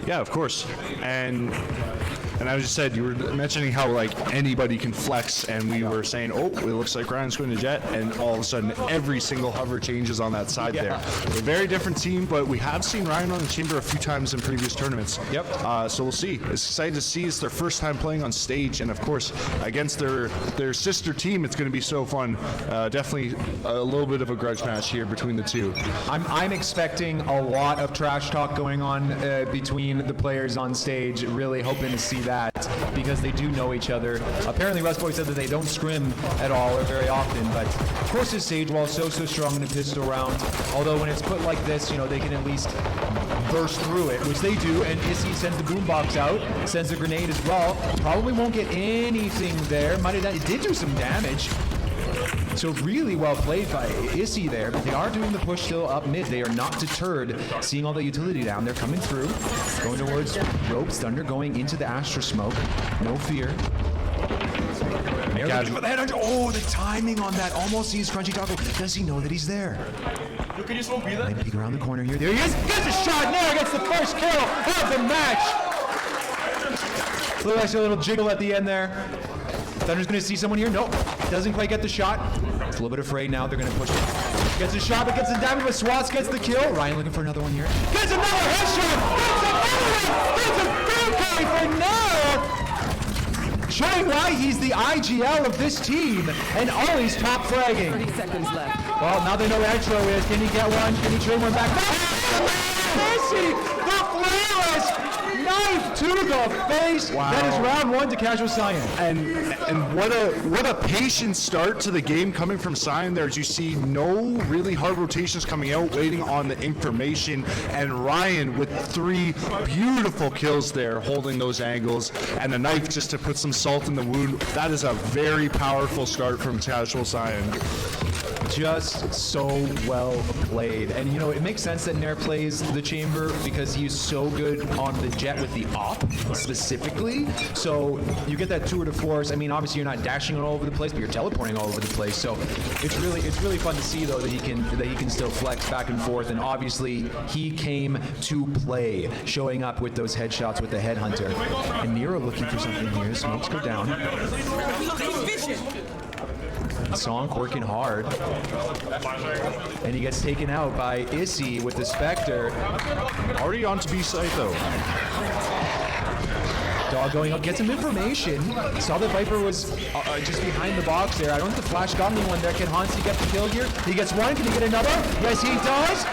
Yeah, of course. And I just said, you were mentioning how like anybody can flex, and we were saying, oh, it looks like Ryan's going to jet, and all of a sudden every single hover changes on that side there. We're a very different team, but we have seen Ryan on the chamber a few times in previous tournaments. Yep. So we'll see. It's exciting to see. It's their first time playing on stage, and of course against their sister team, it's going to be so fun. Definitely a little bit of a grudge match here between the two. I'm expecting a lot of trash talk going on between the players on stage. Really hoping to see that, because they do know each other. Apparently Rustboy said that they don't scrim at all or very often, but of course his stage wall is so strong in a pistol round. Although when it's put like this, you know, they can at least burst through it, which they do, and Issy sends the boombox out, sends a grenade as well. Probably won't get anything there. Might have done, it did do some damage. So really well played by Issy there, but they are doing the push still up mid. They are not deterred, seeing all the utility down. They're coming through, going towards ropes. Thunder going into the Astra smoke. No fear. Oh, the timing on that almost sees Crunchy Taco. Does he know that he's there? Can you smoke be that? Peek around the corner here. There he is. Gets a shot there. Gets the first kill of the match. Little jiggle at the end there. Thunder's going to see someone here. Nope. Doesn't quite get the shot. It's a little bit afraid now. They're going to push it. Gets a shot, but gets the damage, but Swats gets the kill. Ryan looking for another one here. Gets another headshot. Gets another one. Gets a big for now. Showing why he's the IGL of this team, and Ollie's top fragging. 30 seconds left. Well, now they know where Extro is. Can he get one? Can he trade one back? Messi, the flawless knife to the face. Wow. That is round one to Casual Cyan. And what a patient start to the game coming from Cyan there, as you see no really hard rotations coming out, waiting on the information, and Ryan with 3 beautiful kills there, holding those angles, and a knife just to put some salt in the wound. That is a very powerful start from Casual Cyan. Just so well played. And you know, it makes sense that Nair plays the chamber because he's so good on the jet with the op specifically. So you get that tour de force. I mean, obviously you're not dashing all over the place, but you're teleporting all over the place. So it's really fun to see though that he can still flex back and forth. And obviously he came to play, showing up with those headshots with the headhunter. And Nero looking for something here. Smokes go down. Sonk working hard, and he gets taken out by Issy with the Spectre. Already on to B side though. Dog going up, gets some information. Saw that Viper was just behind the box there. I don't think the flash got anyone there. Can Hansi get the kill here? He gets one, can he get another? Yes, he does.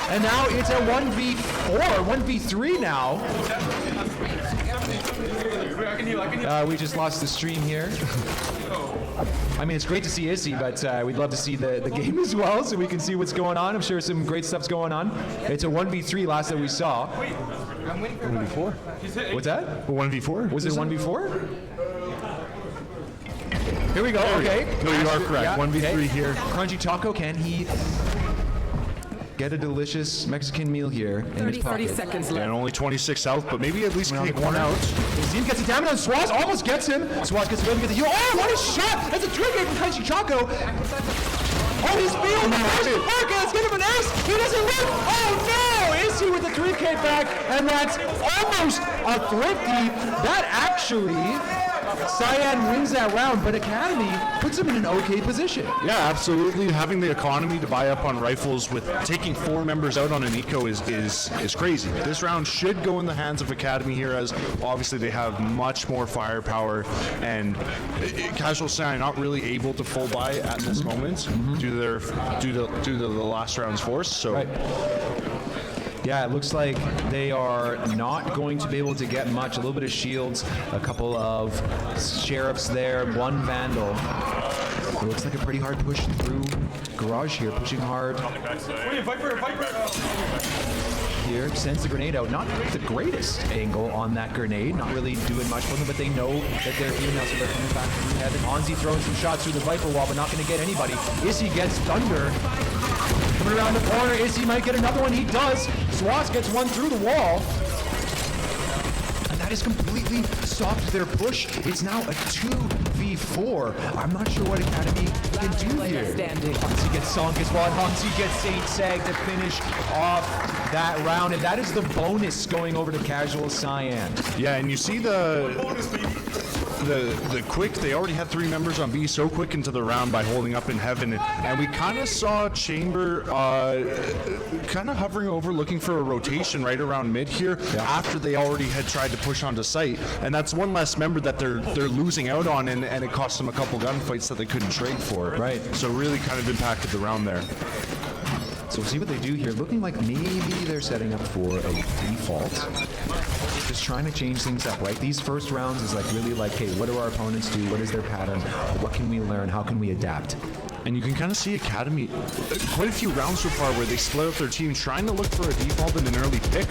And now it's a 1v4, 1v3 now. We just lost the stream here. I mean, it's great to see Issy, but we'd love to see the game as well so we can see what's going on. I'm sure some great stuff's going on. It's a 1v3 last that we saw. 1v4? What's that? 1v4? Was it 1v4? Here we go, okay. No, you are correct. Yeah, 1v3 okay. here. Crunchy Taco, can he get a delicious Mexican meal here in his pocket? 30 seconds left. And only 26 health, but maybe at least take one out. Zim gets the damage on Swaz, almost gets him. Swaz gets away, gets the heal. Oh, what a shot! That's a trigger from Crunchy Taco. Oh, he's feeling the first Parker, let's get him an ace. He doesn't win. Oh no! Issy with the 3K back, and that's almost a thrifty. That actually, Cyan wins that round, but Academy puts him in an okay position. Yeah, absolutely. Having the economy to buy up on rifles with taking 4 members out on an eco is crazy. This round should go in the hands of Academy here, as obviously they have much more firepower, and Casual Cyan not really able to full buy at this moment due to the last round's force. So. Right. Yeah, it looks like they are not going to be able to get much. A little bit of shields, a couple of sheriffs there, 1 vandal. It looks like a pretty hard push through garage here, pushing hard. Here, sends the grenade out. Not the greatest angle on that grenade, not really doing much for them, but they know that they're here now, so they're coming back through heaven. Onzi throwing some shots through the Viper wall, but not going to get anybody. Issy gets Thunder. Coming around the corner, Issy might get another one. He does. Swats gets one through the wall. And that has completely stopped their push. It's now a 2v4. I'm not sure what Academy can do here. Hansi gets sunk as well, and Hansi gets Saint Seg to finish off that round, and that is the bonus going over to Casual Cyan. Yeah, and you see the quick, they already had 3 members on B so quick into the round by holding up in heaven, and we kind of saw Chamber kind of hovering over looking for a rotation right around mid here after they already had tried to push onto site, and that's one less member that they're losing out on, and it cost them a couple gunfights that they couldn't trade for. Right. So really kind of impacted the round there. So we'll see what they do here. Looking like maybe they're setting up for a default. Just trying to change things up, right? These first rounds is like really like, hey, what do our opponents do? What is their pattern? What can we learn? How can we adapt? And you can kind of see Academy, quite a few rounds so far where they split up their team trying to look for a default in an early pick.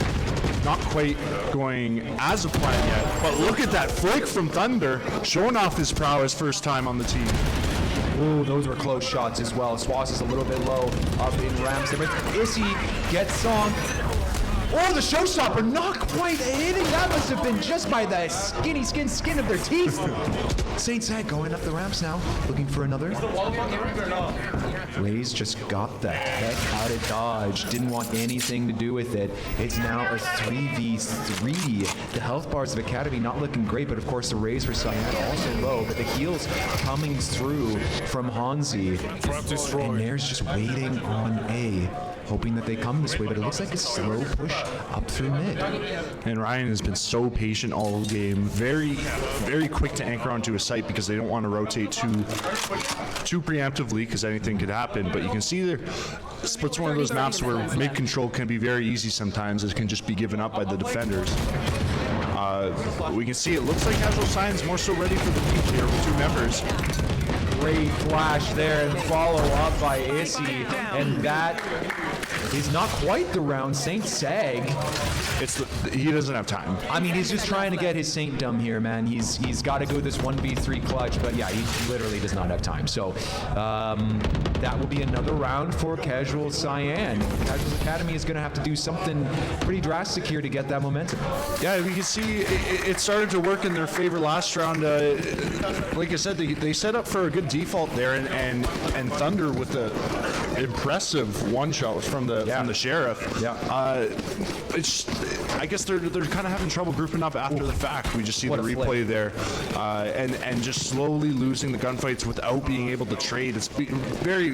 Not quite going as a plan yet, but look at that flick from Thunder, showing off his prowess first time on the team. Ooh, those were close shots as well. Swass is a little bit low up in Rams. Issy gets song. Oh, the showstopper not quite hitting. That must have been just by the skin of their teeth. Saint Sag going up the ramps now, looking for another. Raze just got the heck out of Dodge. Didn't want anything to do with it. It's now a 3v3. The health bars of Academy not looking great, but of course the Raze for Cyan also low. But the heals coming through from Hansi. And there's just waiting on A, hoping that they come this way, but it looks like a slow push up through mid. And Ryan has been so patient all game. Very, very quick to anchor onto a site because they don't want to rotate too preemptively because anything could happen. But you can see there, Split's one of those maps where mid control can be very easy sometimes. It can just be given up by the defenders. We can see it looks like Casual Cyan's more so ready for the peak here with 2 members. Great flash there and follow up by Issy, and that is not quite the round. Saint Sag, He doesn't have time. I mean, he's just trying to get his Saintdom here, man. He's got to go this 1v3 clutch, but yeah, he literally does not have time. So that will be another round for Casual Cyan. Casual Academy is going to have to do something pretty drastic here to get that momentum. Yeah, we can see it started to work in their favor last round. Like I said, they set up for a good default there, and Thunder with the impressive one shot from the Sheriff. Yeah. I guess they're kind of having trouble grouping up after the fact. We just see the replay there, and just slowly losing the gunfights without being able to trade. It's very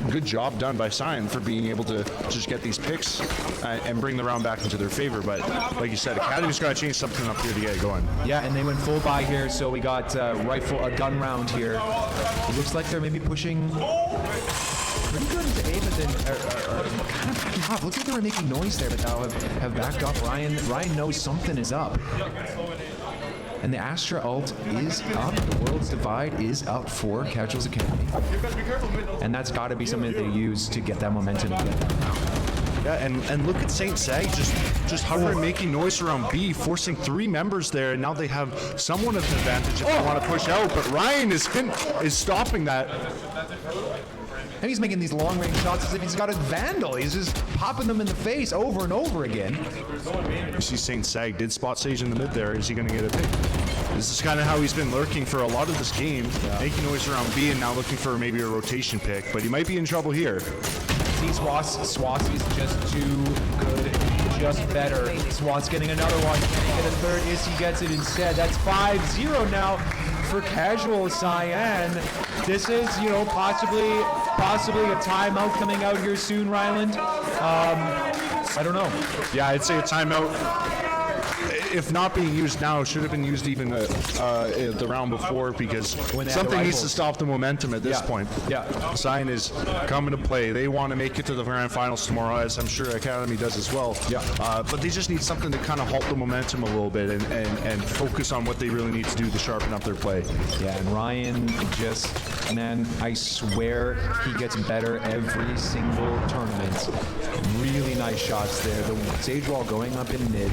good job done by Cyan for being able to just get these picks and bring the round back into their favor. But like you said, Academy's got to change something up here to get it going. Yeah, and they went full buy here, so we got a gun round here. It looks like they're maybe pushing pretty good into A, but then kind of backing off. Looks like they were making noise there, but now have backed off. Ryan knows something is up. And the Astra ult is up. The World's Divide is up for Casuals Academy. And that's got to be something that they use to get that momentum again. Yeah, and look at Saint Sag just hovering, making noise around B, forcing 3 members there, and now they have somewhat of an advantage if they want to push out. But Ryan is stopping that. And he's making these long-range shots as if he's got a Vandal. He's just popping them in the face over and over again. You see Saint Sag did spot Sage in the mid there. Is he going to get a pick? This is kind of how he's been lurking for a lot of this game, making noise around B and now looking for maybe a rotation pick, but he might be in trouble here. See, Swassy's just too good, just better. Swat's getting another one, and a third. Issy gets it instead. That's 5-0 now for Casual Cyan. This is, possibly a timeout coming out here soon, Ryland. I don't know. Yeah, I'd say a timeout. If not being used now, should have been used even the round before, because something needs to stop the momentum at this point. Yeah. Cyan is coming to play. They want to make it to the grand finals tomorrow, as I'm sure Academy does as well. Yeah. But they just need something to kind of halt the momentum a little bit and focus on what they really need to do to sharpen up their play. Yeah, and Ryan just, man, I swear he gets better every single tournament. Really nice shots there. The Sage Wall going up in mid.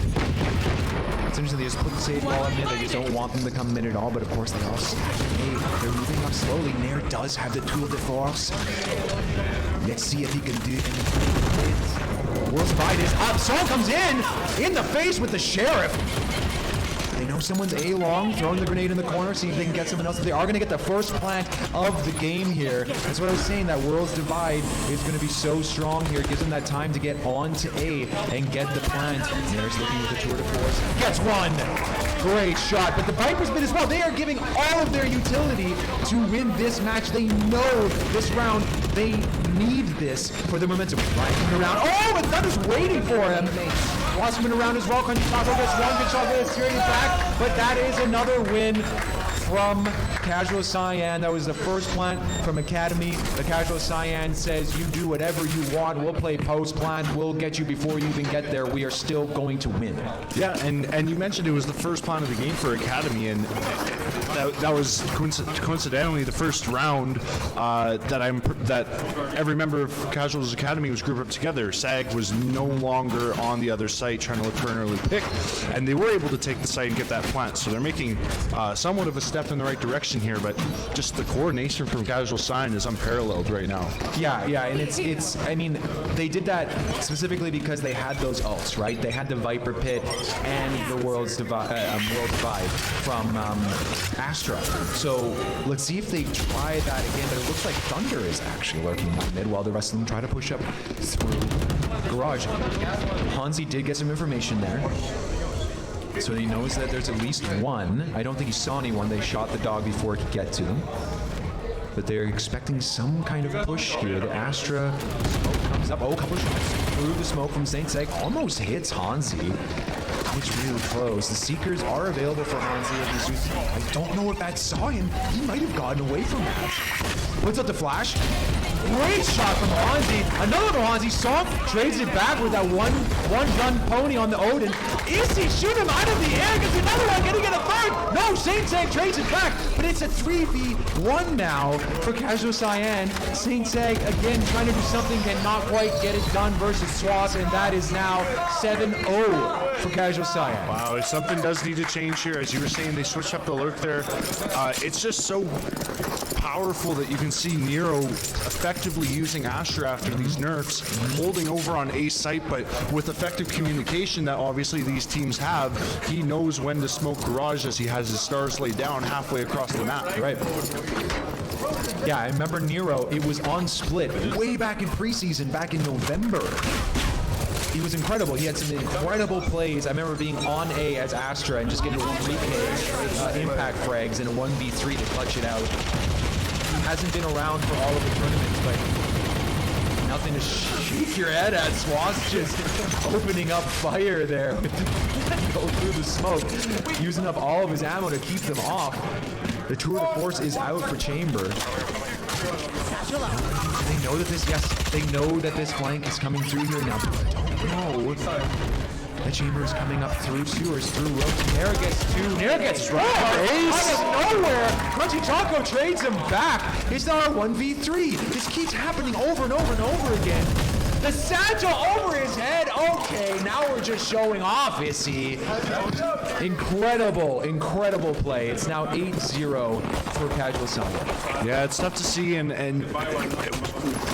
It's interesting, they just put the Sage Wall in mid. They just don't want them to come mid at all, but of course they all they're moving up slowly. Nair does have the tool de force. Let's see if he can do anything with it. World's Divide is up. Saul comes in the face with the Sheriff. They know someone's A-long, throwing the grenade in the corner, see if they can get someone else. They are going to get the first plant of the game here. That's what I was saying, that World's Divide is going to be so strong here. It gives them that time to get onto A and get the plant. There's looking with the tour de force. Gets one! Great shot, but the Vipers mid as well. They are giving all of their utility to win this match. They know this round, they need this for the momentum. Ryan coming around. Oh, but Thunder's waiting for him. Ross coming around as well. Country Taco gets one good shot there, steering it back, but that is another win from Casual Cyan. That was the first plant from Academy. The Casual Cyan says, you do whatever you want. We'll play post plant. We'll get you before you even get there. We are still going to win. Yeah, and you mentioned it was the first plant of the game for Academy, and that was coincidentally the first round that every member of Casual's Academy was grouped up together. SAG was no longer on the other site trying to look for an early pick, and they were able to take the site and get that plant. So they're making somewhat of a step in the right direction here, but just the coordination from Casual Cyan is unparalleled right now. Yeah, and it's. I mean, they did that specifically because they had those ults, right? They had the Viper Pit and the World Divide from Astra. So let's see if they try that again. But it looks like Thunder is actually lurking in mid while the rest of them try to push up through Garage. Hansi did get some information there. So he knows that there's at least one. I don't think he saw anyone. They shot the dog before he could get to them. But they're expecting some kind of push here. The Astra smoke comes up. Oh, a couple of shots through the smoke from St. Seg. Almost hits Hansi. It's really close. The Seekers are available for Hansi. I don't know if that saw him. He might have gotten away from that. Puts up the flash. Great shot from Hansi. Another from Hansi. Soft trades it back with that one-gun pony on the Odin. Easy, shoot him out of the air. Gets another one. Gonna get a third. No, St. Seg trades it back. But it's a 3v1 now for Casual Cyan. St. Seg again trying to do something, cannot quite get it done versus Swass, and that is now 7-0 for Casual Cyan. Wow, something does need to change here. As you were saying, they switched up the lurk there. It's just so powerful that you can see Nero effectively using Astra after these nerfs, holding over on A site, but with effective communication that obviously these teams have, he knows when to smoke Garage as he has his stars laid down halfway across the map. Right. Yeah, I remember Nero, it was on Split way back in preseason, back in November. He was incredible. He had some incredible plays. I remember being on A as Astra and just getting 3K impact frags and a 1v3 to clutch it out. He hasn't been around for all of the tournaments, but nothing to shake your head at. Swass just opening up fire there. Go through the smoke, using up all of his ammo to keep them off. The tour de force is out for Chamber. They know that they know that this flank is coming through here now. No, the Chamber is coming up through sewers, through ropes. Nair gets two. Nair gets right out of nowhere. Crunchy Taco trades him back. It's now a 1v3. This keeps happening over and over and over again. The satchel over his head. Okay, now we're just showing off, Issy. Incredible, incredible play. It's now 8-0 for Casual Cyan. Yeah, it's tough to see, and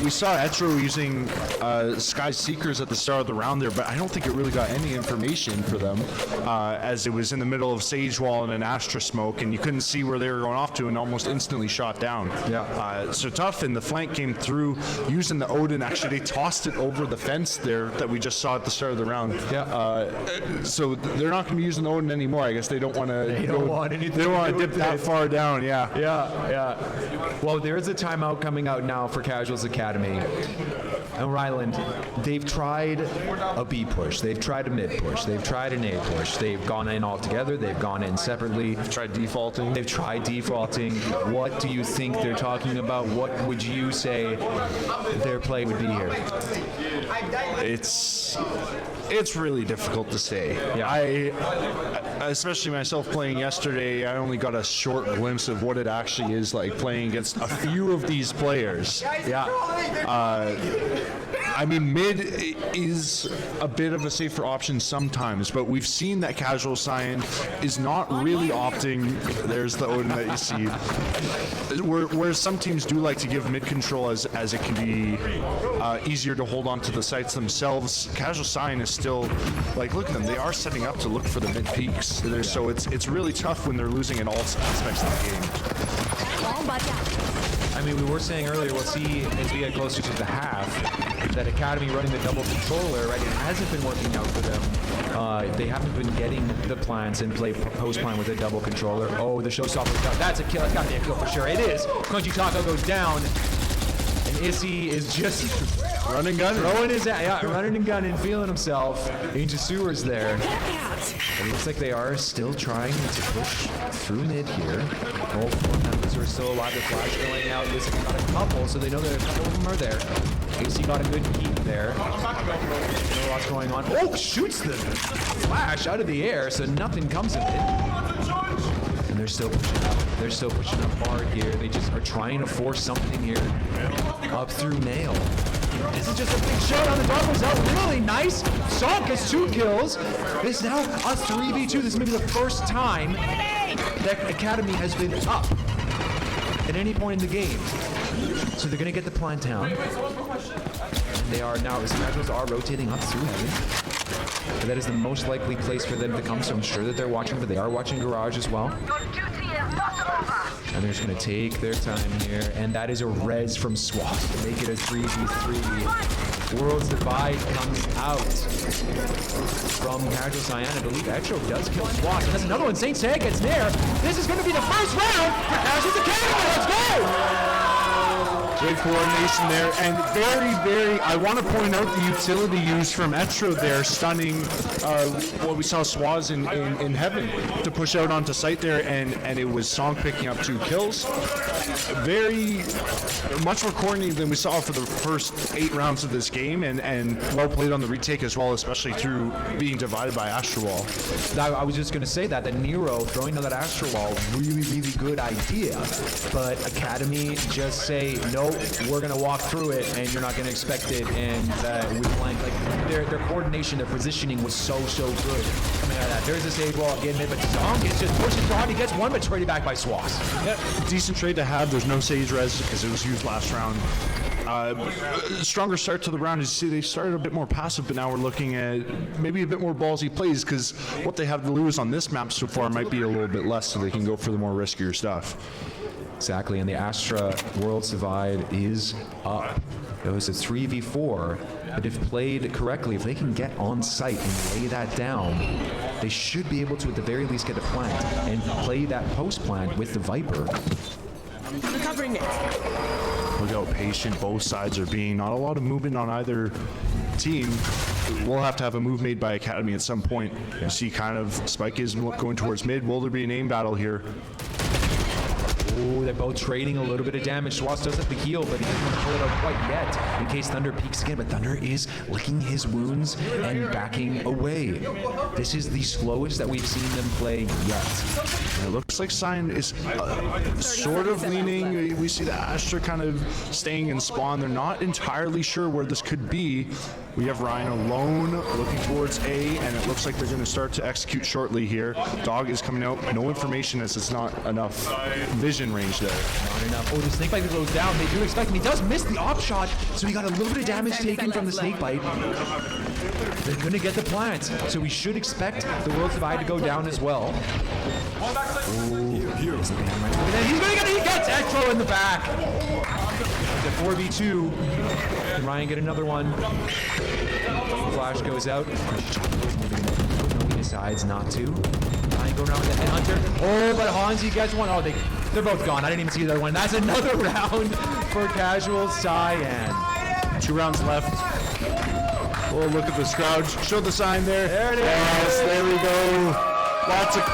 we saw Etro using Sky Seekers at the start of the round there, but I don't think it really got any information for them, as it was in the middle of Sage Wall and an Astra smoke, and you couldn't see where they were going off to, and almost instantly shot down. Yeah. So tough, and the flank came through using the Odin. Actually, they tossed it over the fence there that we just saw at the start of the round. Yeah. So they're not going to be using the Odin anymore. I guess they don't want to. They don't want anything. They don't want to dip that far down. Yeah. Yeah. Well, there's a timeout coming out now for Casuals Academy. And Ryland, they've tried a B push, they've tried a mid push, they've tried an A push, they've gone in all together, they've gone in separately. They've tried defaulting. They've tried defaulting. What do you think they're talking about? What would you say their play would be here? It's really difficult to say. Yeah. I especially myself playing yesterday, I only got a short glimpse of what it actually is like playing against a few of these players. Yeah. I mean, mid is a bit of a safer option sometimes, but we've seen that casual Cyan is not really opting. There's the Odin that you see. Whereas some teams do like to give mid control as it can be easier to hold on to the sites themselves. Casual Cyan is still, like, look at them. They are setting up to look for the mid peaks. So it's really tough when they're losing in all aspects of the game. I mean, we were saying earlier, we'll see as we get closer to the half, that Academy running the double controller, right, it hasn't been working out for them. They haven't been getting the plants and play post-plan with a double controller. Oh, the showstopper's down. That's a kill. That's got to be a kill for sure. It is. Crunchy Taco goes down, and Issy is just running gun, throwing his running and gunning, feeling himself into sewers there. It looks like they are still trying to push through mid here. All four members are still alive. The flash going out. This has got a couple, so they know that a couple of them are there. AC got a good peek there. You know what's going on. Oh, shoots the flash out of the air, so nothing comes of it. And they're still pushing up. They're still pushing up hard here. They just are trying to force something here up through Nail. This is just a big shot on the doubles out. Really nice. Sonk has 2 kills. It's now a 3v2. This may be the first time that Academy has been up at any point in the game. So they're going to get the plant down. And they are now, the Casuals are rotating up through heaven. But that is the most likely place for them to come, so I'm sure that they're watching, but they are watching Garage as well. And they're just going to take their time here. And that is a res from Swap to make it a 3v3. Worlds Divide comes out from Casual Cyan. I believe Etro does kill Swap. And that's another one. Saint Seiya gets near. This is going to be the first round for Casual's Academy. Let's go! Great coordination there, and very, I want to point out the utility used from Etro there, stunning what we saw Swaz in heaven to push out onto site there, and it was Song picking up 2 kills. Very much more coordinated than we saw for the first 8 rounds of this game, and well played on the retake as well, especially through being divided by Astro Wall. I was just going to say that Nero throwing on that Astro Wall, really good idea, but Academy just say, nope, we're going to walk through it, and you're not going to expect it, and we blank. Like, their coordination, their positioning was so good coming out of that. There's a stage wall again, but Zonk is just pushing hard. He gets one, but traded back by Swass. Yep, decent trade to have. There's no Sage res because it was used last round. Stronger start to the round. As you see, they started a bit more passive, but now we're looking at maybe a bit more ballsy plays because what they have to lose on this map so far might be a little bit less, so they can go for the more riskier stuff. Exactly, and the Astra Worlds Divide is up. It was a 3v4, but if played correctly, if they can get on site and lay that down, they should be able to at the very least get a plant and play that post plant with the Viper. Recovering it. Look how patient both sides are being. Not a lot of movement on either team. We'll have to have a move made by Academy at some point. You see kind of Spike is going towards mid. Will there be an aim battle here? Oh, they're both trading a little bit of damage. Swass does have the heal, but he doesn't want to pull it out quite yet in case Thunder peeks again. But Thunder is licking his wounds and backing away. This is the slowest that we've seen them play yet. It looks like Cyan is sort of leaning. We see the Astra kind of staying in spawn. They're not entirely sure where this could be. We have Ryan alone looking towards A, and it looks like they're going to start to execute shortly here. Dog is coming out. No information as it's not enough vision range there. Not enough. Oh, the snake bite goes down. They do expect him. He does miss the op shot, so he got a little bit of damage taken from the snake bite. They're going to get the plant, so we should expect the World's Divide to go down as well. Oh, here's the damage. And then he's going to get it. He gets Etro in the back. It's a 4v2. Can Ryan get another one? Flash goes out. He decides not to. Ryan going around with the headhunter. Oh, but Hansi gets one. Oh, they're both gone. I didn't even see the other one. That's another round for Casual Cyan. 2 rounds left. Oh, look at the crowd. Show the sign there. There it is. Yes, there we go. Lots of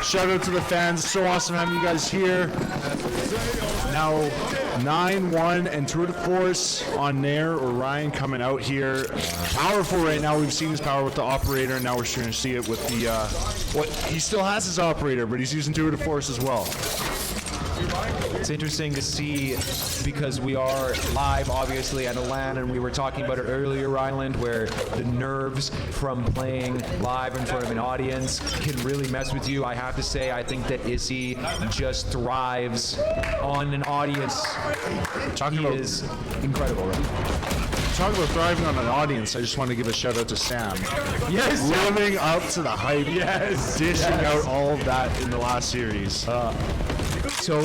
shout out to the fans. So awesome having you guys here. Now 9-1 and tour de force on Nair or Ryan coming out here. Powerful right now. We've seen his power with the operator, and now we're starting to see it with the what he still has his operator, but he's using tour de force as well. It's interesting to see because we are live, obviously, at a LAN, and we were talking about it earlier, Ryland, where the nerves from playing live in front of an audience can really mess with you. I have to say, I think that Issy just thrives on an audience. He is incredible, right? Talk about thriving on an audience. I just want to give a shout out to Sam. Yes, Living up to the hype. Yes. Dishing out all of that in the last series. So,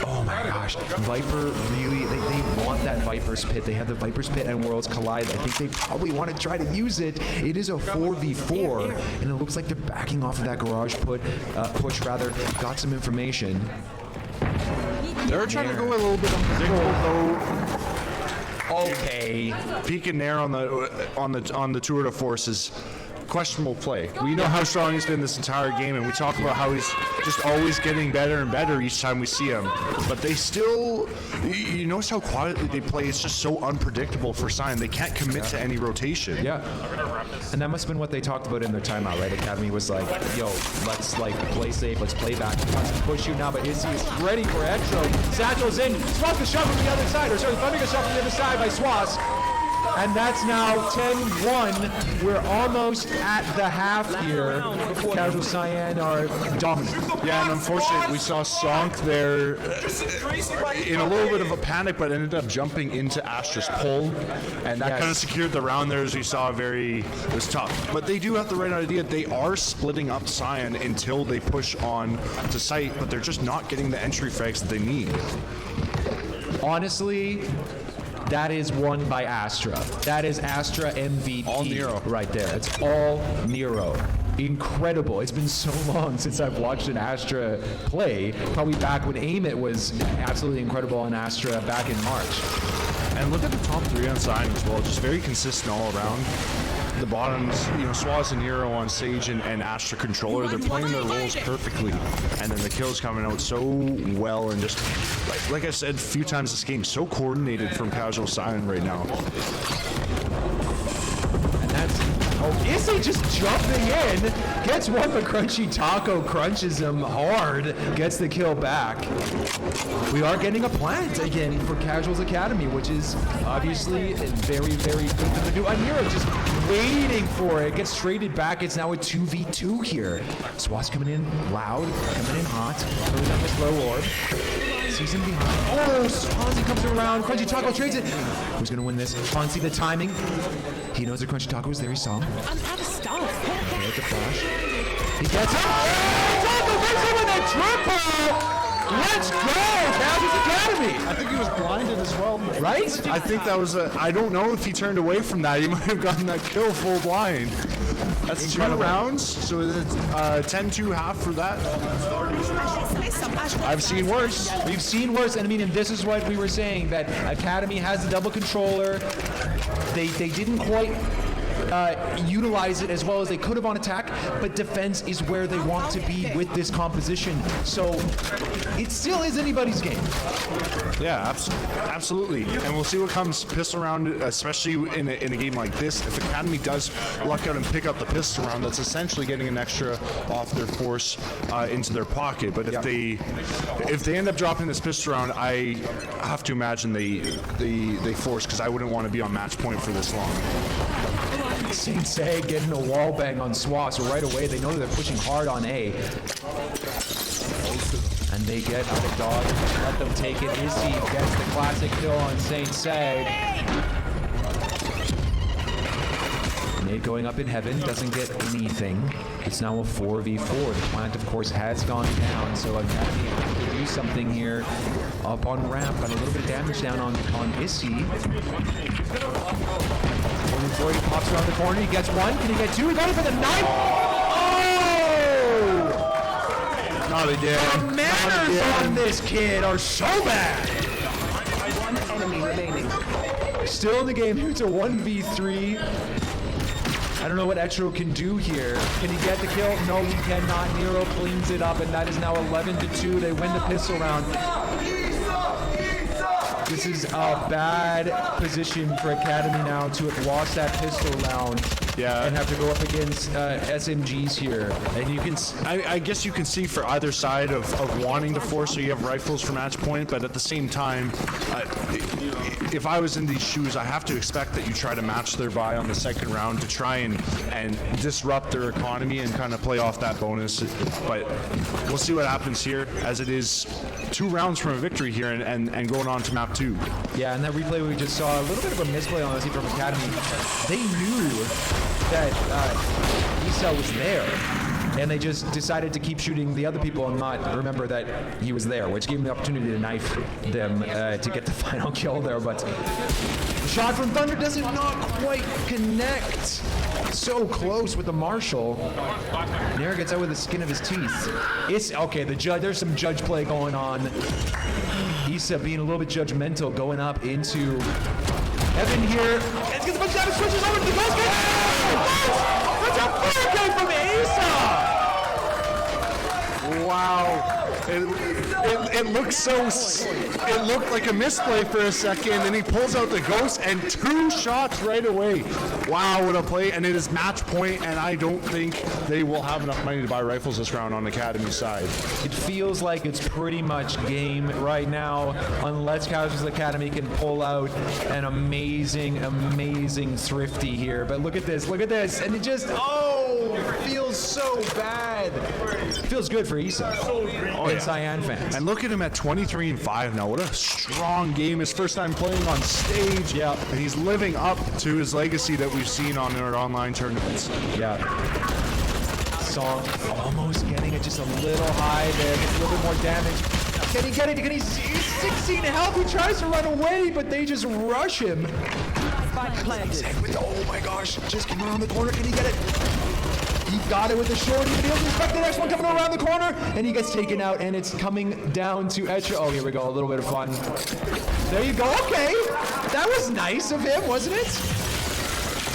oh my gosh, Viper really, they want that Viper's Pit. They have the Viper's Pit and Worlds Collide. I think they probably want to try to use it. It is a 4v4, and it looks like they're backing off of that garage push rather. Got some information. They're trying to go a little bit unpredictable though. Okay. Peeking there on the tour de force is questionable play. We know how strong he's been this entire game, and we talk about how he's just always getting better and better each time we see him. But they still, you notice how quietly they play. It's just so unpredictable for Cyan. They can't commit to any rotation. Yeah. And that must have been what they talked about in their timeout, right? Academy was like, yo, let's like play safe, let's play back. He wants to push you now, but Izzy is ready for Exo. Satchel's in. Swass the shot from the other side, or sorry, Thunder gets shot from the other side by Swass. And that's now 10-1. We're almost at the half here. Casual Cyan are dominant. Yeah, and unfortunately, we saw Sonk there in a little bit of a panic, but ended up jumping into Astra's pull, and that kind of secured the round there, as we saw. It was tough. But they do have the right idea. They are splitting up Cyan until they push on to site, but they're just not getting the entry frags that they need. Honestly, that is won by Astra. That is Astra MVP. All Nero. Right there. It's all Nero. Incredible. It's been so long since I've watched an Astra play. Probably back when Aim It was absolutely incredible on Astra back in March. And look at the top three on Cyan as well. Just very consistent all around. The bottoms, Swaz and Nero on Sage and Astra Controller, they're playing their roles perfectly. And then the kills coming out so well, and just, like I said a few times this game, so coordinated from Casual Cyan right now. And that's, Issy just jumping in, gets one, but Crunchy Taco crunches him hard, gets the kill back. We are getting a plant again for Casuals Academy, which is obviously very, very good for the new. Nero just waiting for it, gets traded back. It's now a 2v2 here. Swass coming in loud, coming in hot, pulling up his low orb. Sees him behind. Oh, Fonzie comes around. Crunchy Taco trades it. Who's going to win this? Fonzie, the timing. He knows that Crunchy Taco was there. He saw him. I'm out of stuff. Okay, the flash. He gets it. Oh, Taco wins him with a triple. Let's go, Casuals Academy. I think he was blinded as well. Right? I think that was I don't know if he turned away from that. He might have gotten that kill full blind. That's Incredible. 2 rounds, so it's 10-2 half for that. I've seen worse. We've seen worse, and I mean, and this is what we were saying, that Academy has the double controller. They didn't quite utilize it as well as they could have on attack, but defense is where they want to be with this composition. So it still is anybody's game. Yeah, absolutely. And we'll see what comes pistol round, especially in a game like this. If Academy does luck out and pick up the pistol round, that's essentially getting an extra off their force into their pocket. But if they end up dropping this pistol round, I have to imagine they force, because I wouldn't want to be on match point for this long. Saint Sag getting a wall bang on Swass, so right away they know they're pushing hard on A. And they get out of dodge, let them take it. Izzy gets the classic kill on Saint Sag. Nate going up in heaven, doesn't get anything. It's now a 4v4. The plant, of course, has gone down, so Academy has to do something here. Up on ramp, got a little bit of damage down on Issy. Before he pops around the corner, he gets one. Can he get two? He got it for the 9. Oh! No, they did. The manners on this kid are so bad. One enemy remaining. Still in the game. It's a 1v3. I don't know what Etro can do here. Can he get the kill? No, he cannot. Nero cleans it up, and that is now 11-2. They win the pistol round. This is a bad position for Academy now to have lost that pistol round. Yeah. and have to go up against SMGs here. And you can, I guess you can see for either side of wanting to force, so you have rifles for match point, but at the same time, if I was in these shoes, I have to expect that you try to match their buy on the second round to try and disrupt their economy and kind of play off that bonus. But we'll see what happens here, as it is 2 rounds from a victory here and going on to map 2. Yeah, and that replay we just saw, a little bit of a misplay, honestly, from Academy. They knew that ESA was there, and they just decided to keep shooting the other people and not remember that he was there, which gave them the opportunity to knife them to get the final kill there. But the shot from Thunder doesn't not quite connect. So close with the Marshall. Nair gets out with the skin of his teeth. It's okay. The judge. There's some judge play going on. Issa being a little bit judgmental, going up into Evan here. And gets a bunch of damage. Switches over to the ghost game. That's a fire game from Issa. Wow. It looked like a misplay for a second, and he pulls out the ghost and 2 shots right away. Wow, what a play, and it is match point, and I don't think they will have enough money to buy rifles this round on Academy side. It feels like it's pretty much game right now, unless Casuals Academy can pull out an amazing thrifty here. But look at this, and it just, feels so bad. It feels good for Issa and Cyan fans. And look at him at 23-5 now. What a strong game. His first time playing on stage. Yeah. And he's living up to his legacy that we've seen on our online tournaments. Yeah. Song almost getting it just a little high there. Gets a little bit more damage. Can he get it? He's 16 health. He tries to run away, but they just rush him. Spike planted. Oh my gosh. Just came around the corner. Can he get it? He got it with a short. He doesn't expect the next one coming around the corner, and he gets taken out, and it's coming down to Etcher. Oh, here we go. A little bit of fun. There you go. Okay. That was nice of him, wasn't it?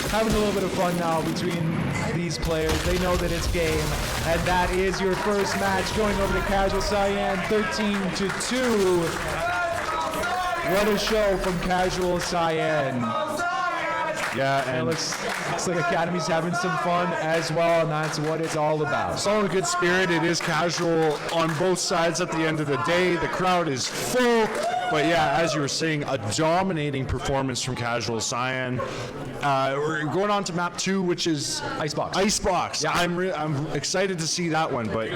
Having a little bit of fun now between these players. They know that it's game, and that is your first match going over to Casual Cyan, 13-2. What a show from Casual Cyan. Yeah, And and it looks like Academy's having some fun as well, and that's what it's all about. it's all in good spirit. It is casual on both sides at the end of the day. The crowd is full. But yeah, as you were saying, a dominating performance from Casual Cyan. We're going on to map 2, which is Icebox. Icebox. Yeah, I'm excited to see that one. But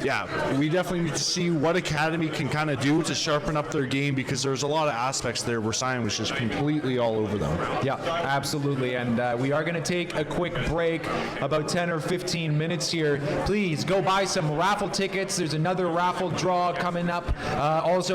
yeah, we definitely need to see what Academy can kind of do to sharpen up their game, because there's a lot of aspects there where Cyan was just completely all over them. Yeah, absolutely. And we are going to take a quick break, about 10 or 15 minutes here. Please go buy some raffle tickets. There's another raffle draw coming up. Also,